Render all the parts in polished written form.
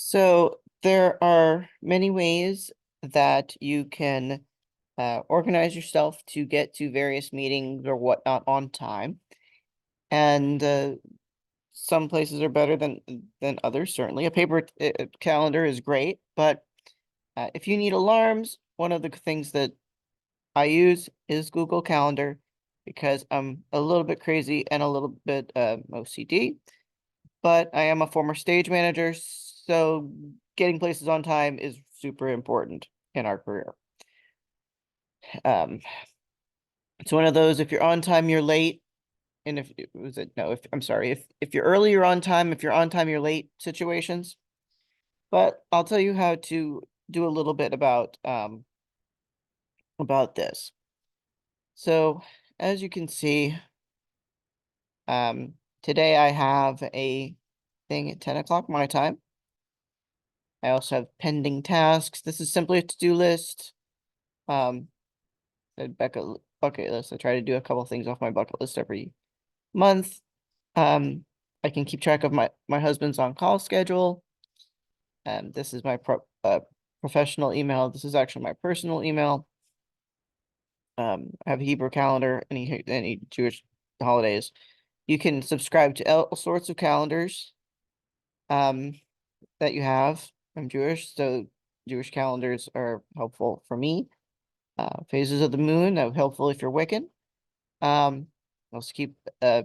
So there are many ways that you can organize yourself to get to various meetings or whatnot on time. And some places are better than others, certainly. A paper calendar is great, but if you need alarms, one of the things that I use is Google Calendar because I'm a little bit crazy and a little bit OCD, but I am a former stage manager, so getting places on time is super important in our career. Um, it's one of those, if you're on time, you're late. And if was it no, if I'm sorry, if you're early, you're on time. If you're on time, you're late situations. But I'll tell you how to do a little bit about this. So as you can see, today I have a thing at 10 o'clock my time. I also have pending tasks. This is simply a to-do list. Um, a bucket list. I try to do a couple things off my bucket list every month. I can keep track of my husband's on-call schedule. This is my professional email. This is actually my personal email. I have a Hebrew calendar, any Jewish holidays. You can subscribe to all sorts of calendars that you have. I'm Jewish, so Jewish calendars are helpful for me. Phases of the moon are helpful if you're Wiccan. Also keep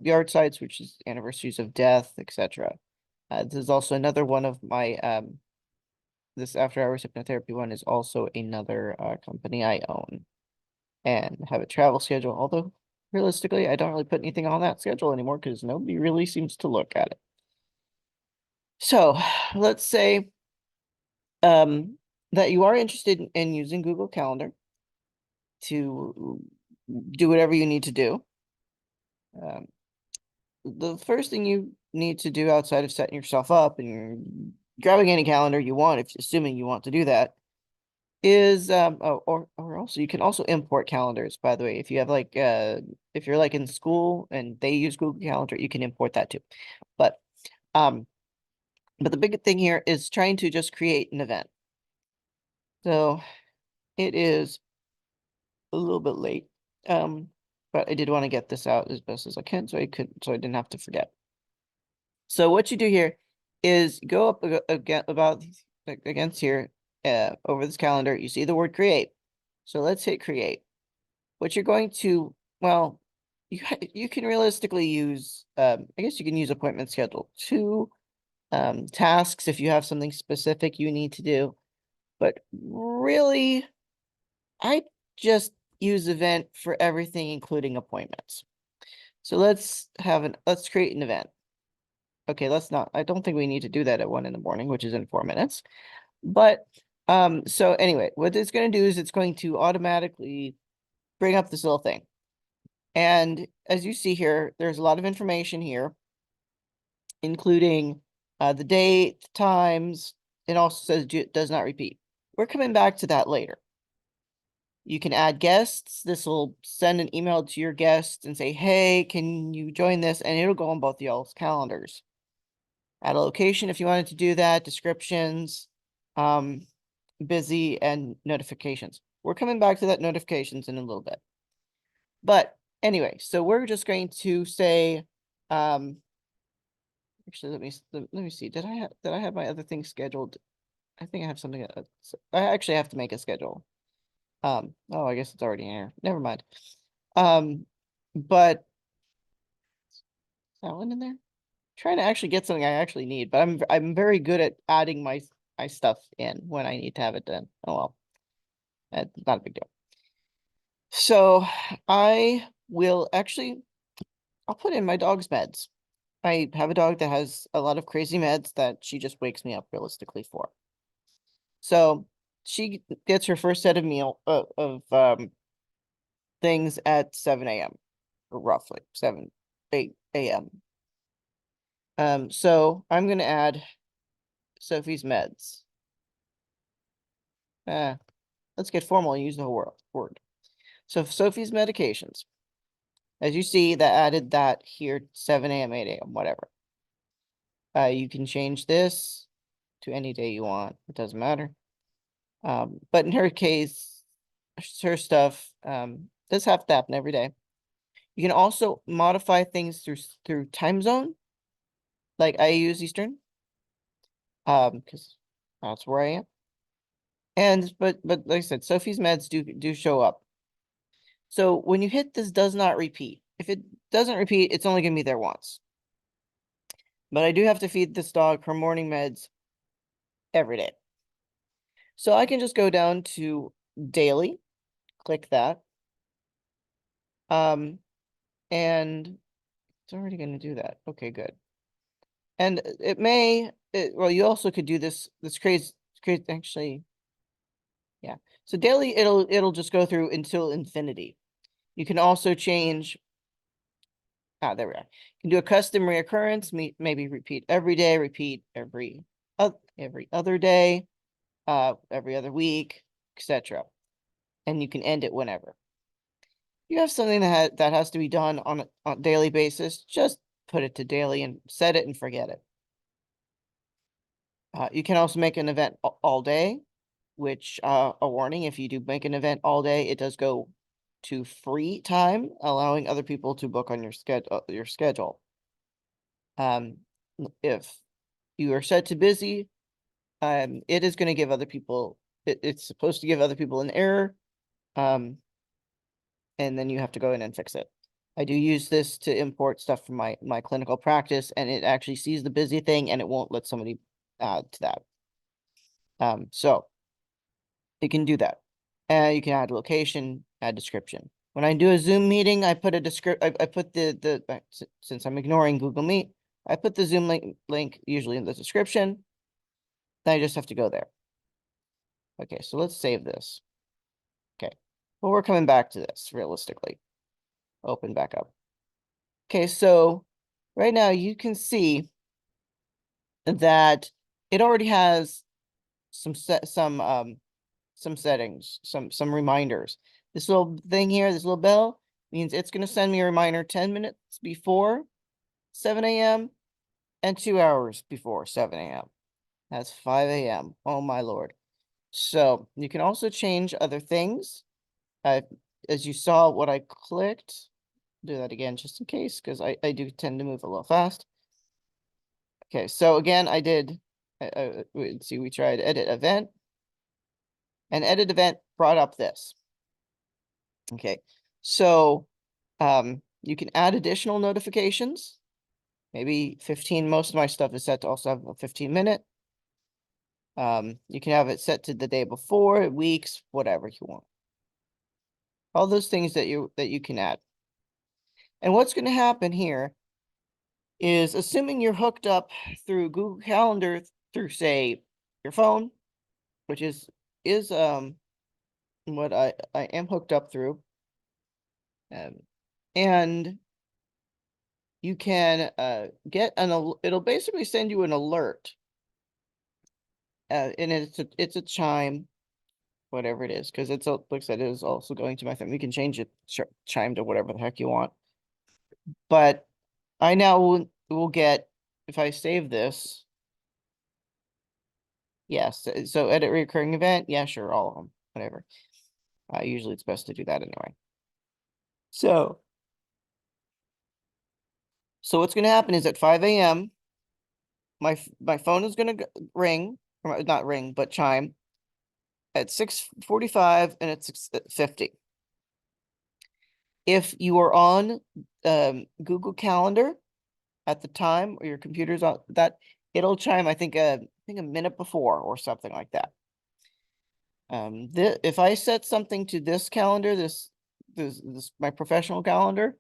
yard sites, which is anniversaries of death, etc. This is also another one of my this after hours hypnotherapy one is also another company I own and have a travel schedule. Although realistically, I don't really put anything on that schedule anymore because nobody really seems to look at it. So let's say that you are interested in using Google Calendar to do whatever you need to do. Um, the first thing you need to do outside of setting yourself up and grabbing any calendar you want, if assuming you want to do that, is or also you can also import calendars, by the way. If you have if you're like in school and they use Google Calendar, you can import that too. But um but the big thing here is trying to just create an event. So it is a little bit late. But I did want to get this out as best as I can so I didn't have to forget. So what you do here is go up again about against here over this calendar. You see the word create. So let's hit create. What you're going to, well, you can realistically use I guess you can use appointment schedule two tasks if you have something specific you need to do. But really, I just use event for everything, including appointments. So let's create an event. Okay, let's not, I don't think we need to do that at 1 in the morning, which is in 4 minutes. But so anyway, what it's going to do is it's going to automatically bring up this little thing. And as you see here, there's a lot of information here, including the date, times. It also says does not repeat. We're coming back to that later. You can add guests. This will send an email to your guest and say, hey, can you join this? And it'll go on both y'all's calendars. Add a location if you wanted to do that, descriptions, busy, and notifications. We're coming back to that notifications in a little bit. But anyway, so we're just going to say, actually, let me see. Did I have my other thing scheduled? I think I have something. I actually have to make a schedule. Oh, I guess it's already in here. Never mind. But is that one in there? Trying to actually get something I actually need, but I'm very good at adding my stuff in when I need to have it done. Oh well, that's not a big deal. So I will actually I'll put in my dog's meds. I have a dog that has a lot of crazy meds that she just wakes me up realistically for. So she gets her first set of meal of things at 7 a.m. or roughly 7, 8 a.m. So I'm gonna add Sophie's meds. Let's get formal and use the whole word. So Sophie's medications. As you see, that added that here 7 a.m., 8 a.m., whatever. You can change this. to any day you want. It doesn't matter. But in her case, her stuff does have to happen every day. You can also modify things through time zone. Like I use Eastern. Because that's where I am. And but like I said, Sophie's meds do show up. So when you hit this does not repeat, if it doesn't repeat, it's only gonna be there once. But I do have to feed this dog her morning meds every day. So I can just go down to daily, click that. And it's already gonna do that. Okay, good. And well, you also could do this crazy actually. Yeah. So daily it'll just go through until infinity. You can also change. There we are. You can do a custom reoccurrence, maybe repeat every day, repeat every other day, every other week, etc. And you can end it whenever. You have something that has to be done on a daily basis, just put it to daily and set it and forget it. You can also make an event all day, which a warning, if you do make an event all day, it does go to free time, allowing other people to book on your schedule. If you are set to busy, it is going to give other people, it's supposed to give other people an error. And then you have to go in and fix it. I do use this to import stuff from my clinical practice, and it actually sees the busy thing and it won't let somebody add to that. So you can do that. You can add location, add description. When I do a Zoom meeting, I put I put since I'm ignoring Google Meet, I put the Zoom link usually in the description. Then I just have to go there. Okay, so let's save this. Okay, well, we're coming back to this realistically. Open back up. Okay, so right now you can see that it already has some settings, some reminders. This little thing here, this little bell, means it's going to send me a reminder 10 minutes before 7 a.m. and 2 hours before 7 a.m. That's 5 a.m. Oh my Lord. So you can also change other things. As you saw what I clicked, do that again just in case, because I do tend to move a little fast. Okay, so again, I did, let's see, we tried edit event. And edit event brought up this. Okay, so you can add additional notifications. Maybe 15, most of my stuff is set to also have a 15-minute. You can have it set to the day before, weeks, whatever you want. All those things that you can add. And what's going to happen here is, assuming you're hooked up through Google Calendar through, say, your phone, which is what I am hooked up through. And you can get it'll basically send you an alert. And it's a chime, whatever it is, because looks like it is also going to my phone. We can change it chime to whatever the heck you want. But I now will get, if I save this, yes, so edit recurring event, yeah, sure, all of them, whatever. Usually it's best to do that anyway. So what's going to happen is at 5 a.m. my phone is going to ring, or not ring, but chime at 6:45 and at 6:50. If you are on Google Calendar at the time, or your computer's on that, it'll chime, I think a minute before or something like that. If I set something to this calendar, this my professional calendar,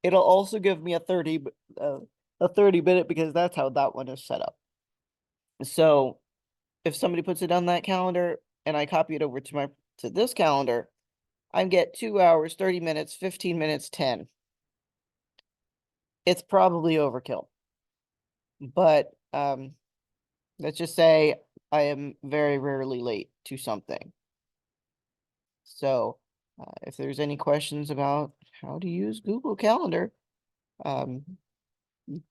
it'll also give me a 30-minute, because that's how that one is set up. So if somebody puts it on that calendar and I copy it over to this calendar, I get 2 hours, 30 minutes, 15 minutes, 10. It's probably overkill. But let's just say I am very rarely late to something. So if there's any questions about how to use Google Calendar,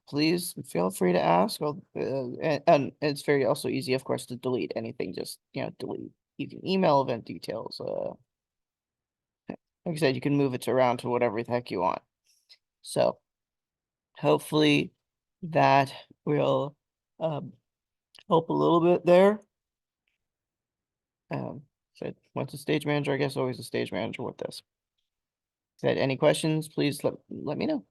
please feel free to ask. And it's very also easy, of course, to delete anything. Just delete. You can email event details. Like I said, you can move it around to whatever the heck you want. So hopefully that will um, help a little bit there. So once a stage manager, I guess always a stage manager with this. Said any questions, please let me know.